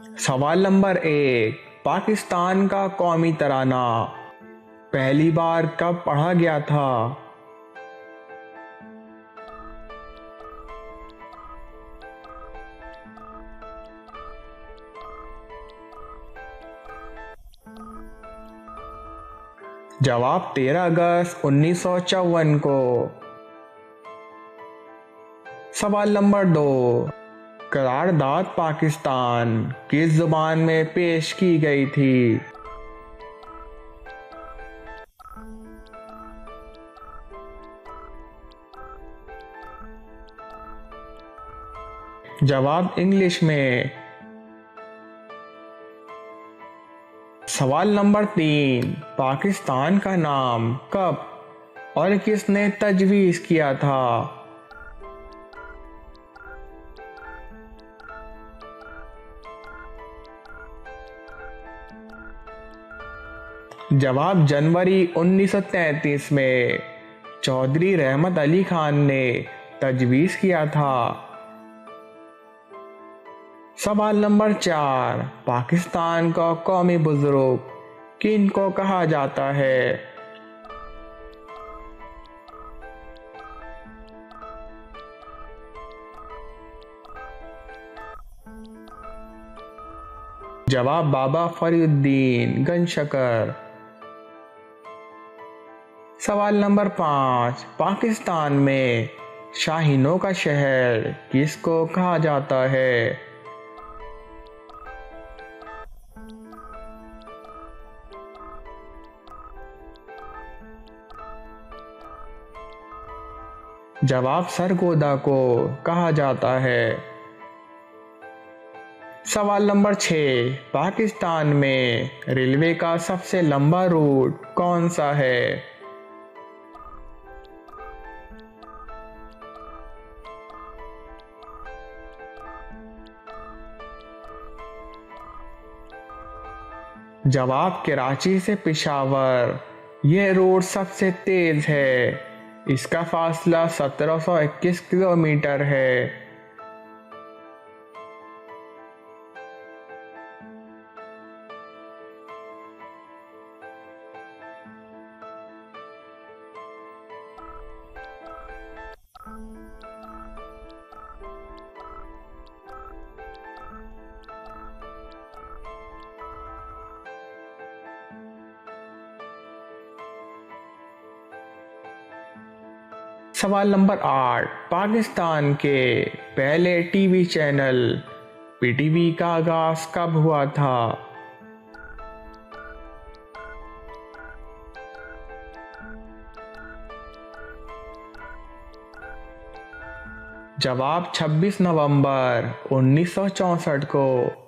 सवाल नंबर 1, पाकिस्तान का कौमी तराना पहली बार कब पढ़ा गया था? जवाब 13 अगस्त 1954 को। सवाल नंबर 2, करारदाद पाकिस्तान किस जुबान में पेश की गई थी? जवाब इंग्लिश में। सवाल नंबर 3, पाकिस्तान का नाम कब और किसने तजवीज़ किया था? जवाब जनवरी 1933 में चौधरी रहमत अली खान ने तजवीज़ किया था। सवाल नंबर 4, पाकिस्तान का कौमी बुजुर्ग किन को कहा जाता है? जवाब बाबा फरीउद्दीन गंजशकर। सवाल नंबर 5, पाकिस्तान में शाहीनों का शहर किसको कहा जाता है? जवाब सरगोदा को कहा जाता है। सवाल नंबर 6, पाकिस्तान में रेलवे का सबसे लंबा रूट कौन सा है? जवाब कराची से पेशावर। यह रूट सबसे तेज है। इसका फासला 1721 किलोमीटर है। सवाल नंबर 8, पाकिस्तान के पहले टीवी चैनल पीटीवी का आगाज कब हुआ था? जवाब 26 नवंबर 1964 को।